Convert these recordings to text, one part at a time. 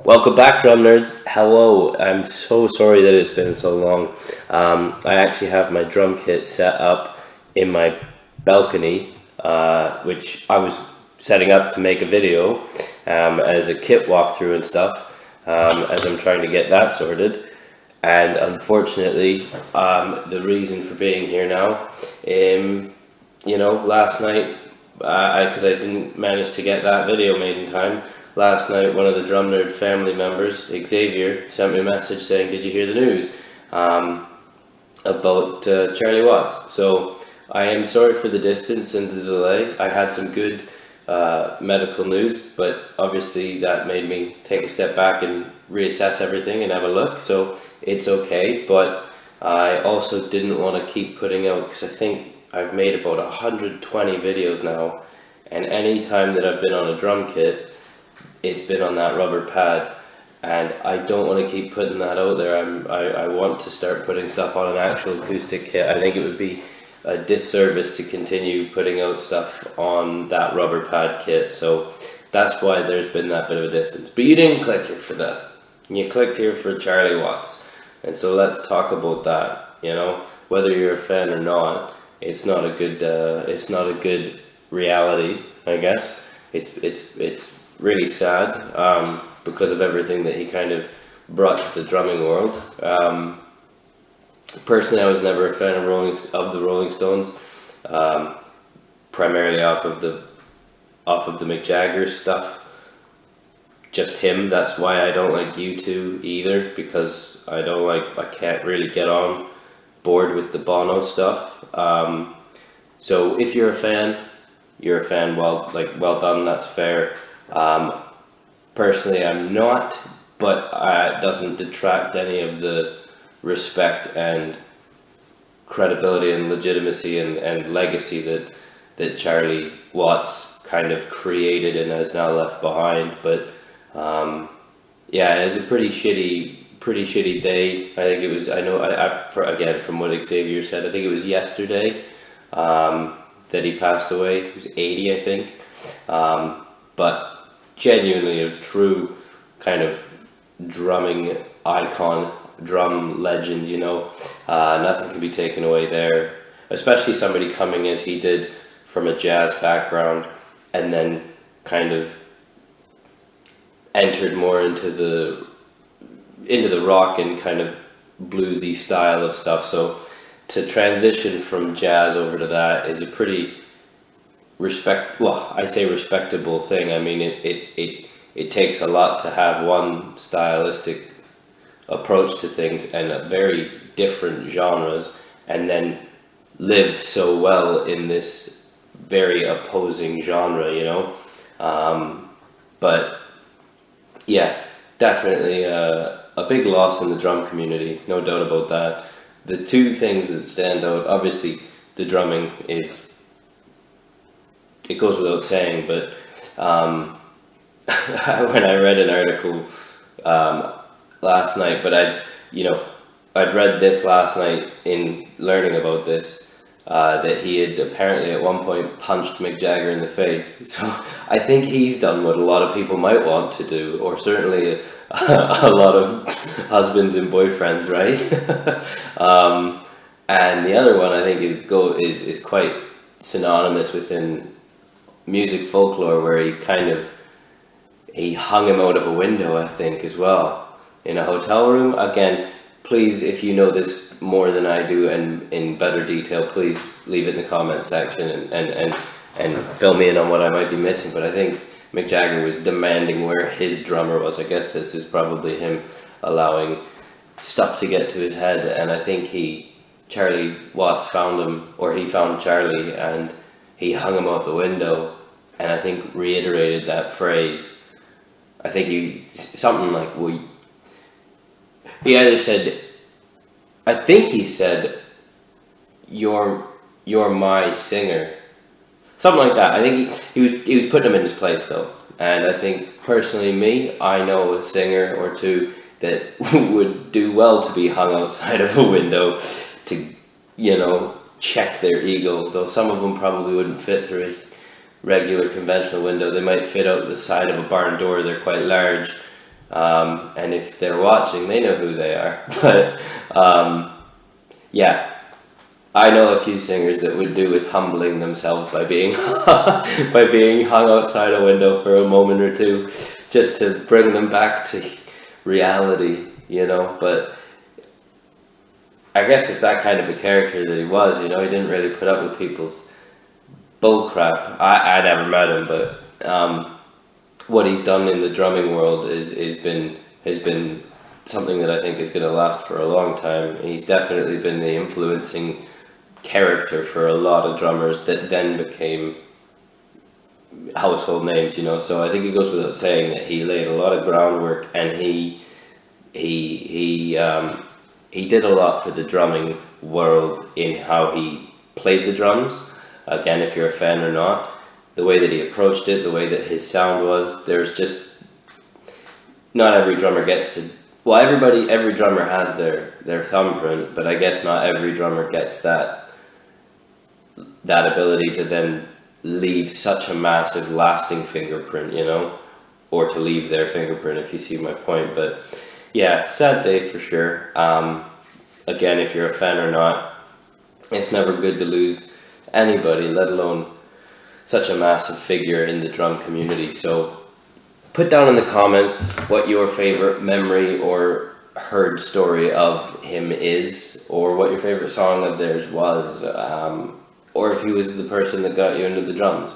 Welcome back, drum nerds. Hello. I'm so sorry that it's been so long. I actually have my drum kit set up in my balcony, which I was setting up to make a video as a kit walkthrough and stuff, as I'm trying to get that sorted. And unfortunately, the reason for being here now, last night, because I didn't manage to get that video made in time. Last night, one of the Drum Nerd family members, Xavier, sent me a message saying, "Did you hear the news about Charlie Watts?" So I am sorry for the distance and the delay. I had some good medical news, but obviously that made me take a step back and reassess everything and have a look. So it's okay, but I also didn't want to keep putting out, because I think I've made about 120 videos now, and any time that I've been on a drum kit, it's been on that rubber pad, and I don't want to keep putting that out there. I want to start putting stuff on an actual acoustic kit. I think it would be a disservice to continue putting out stuff on that rubber pad kit, so that's why there's been that bit of a distance. But you didn't click here for that. You clicked here for Charlie Watts, and so let's talk about that. Whether you're a fan or not, it's not a good reality, I guess. It's really sad because of everything that he kind of brought to the drumming world. Personally, I was never a fan of the Rolling Stones, primarily off of the Mick Jagger stuff. Just him. That's why I don't like U2 either, because I can't really get on board with the Bono stuff. So if you're a fan, you're a fan. Well done. That's fair. Personally, I'm not, but it doesn't detract any of the respect and credibility and legitimacy and legacy that Charlie Watts kind of created and has now left behind. But it's a pretty shitty day. I think it was. Again, from what Xavier said, I think it was yesterday that he passed away. He was 80, I think. But genuinely a true kind of drumming icon, drum legend, nothing can be taken away there, especially somebody coming as he did from a jazz background and then kind of entered more into the rock and kind of bluesy style of stuff. So to transition from jazz over to that is a pretty respectable thing. I mean, it takes a lot to have one stylistic approach to things and very different genres, and then live so well in this very opposing genre, But yeah, definitely a big loss in the drum community, no doubt about that. The two things that stand out, obviously, the drumming is. It goes without saying, but when I read an article last night, but I'd read this last night in learning about this, that he had apparently at one point punched Mick Jagger in the face. So I think he's done what a lot of people might want to do, or certainly a lot of husbands and boyfriends, right? And the other one I think is quite synonymous within music folklore, where he hung him out of a window, I think, as well, in a hotel room. Again, please, if you know this more than I do and in better detail, please leave it in the comment section and fill me in on what I might be missing. But I think Mick Jagger was demanding where his drummer was. I guess this is probably him allowing stuff to get to his head, and I think Charlie Watts found him, or he found Charlie, and he hung him out the window, and I think reiterated that phrase. I think something like, he either said, I think he said, you're my singer. Something like that. I think he was putting him in his place, though. And I think, personally, I know a singer or two that would do well to be hung outside of a window to, check their ego, though some of them probably wouldn't fit through a regular conventional window. They might fit out the side of a barn door. They're quite large, And if they're watching, they know who they are. But yeah, I know a few singers that would do with humbling themselves by being by being hung outside a window for a moment or two, just to bring them back to reality, you know. But I guess it's that kind of a character that he was, you know. He didn't really put up with people's bullcrap. I never met him, but what he's done in the drumming world has been something that I think is going to last for a long time. He's definitely been the influencing character for a lot of drummers that then became household names, you know. So I think it goes without saying that he laid a lot of groundwork, and he did a lot for the drumming world in how he played the drums. Again, if you're a fan or not, the way that he approached it, the way that his sound was, there's just, not every drummer gets to, well, every drummer has their thumbprint, but I guess not every drummer gets that ability to then leave such a massive lasting fingerprint, you know, or to leave their fingerprint, if you see my point. But yeah, sad day for sure. Again, if you're a fan or not, it's never good to lose anybody, let alone such a massive figure in the drum community. So put down in the comments what your favorite memory or heard story of him is, or what your favorite song of theirs was, or if he was the person that got you into the drums,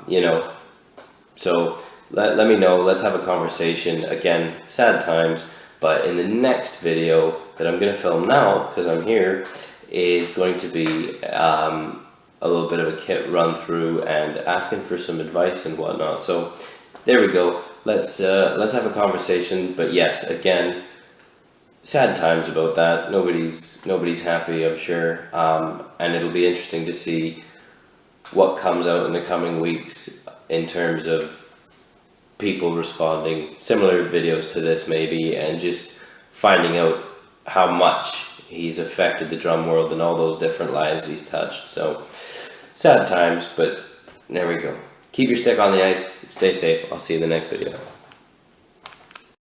you know. So let me know, let's have a conversation. Again, sad times, but in the next video that I'm going to film now, because I'm here, is going to be a little bit of a kit run through and asking for some advice and whatnot. So there we go. Let's have a conversation. But yes, again, sad times about that. Nobody's happy, I'm sure. And it'll be interesting to see what comes out in the coming weeks in terms of people responding, similar videos to this maybe, and just finding out how much he's affected the drum world and all those different lives he's touched. So sad times, but there we go. Keep your stick on the ice, stay safe. I'll see you in the next video.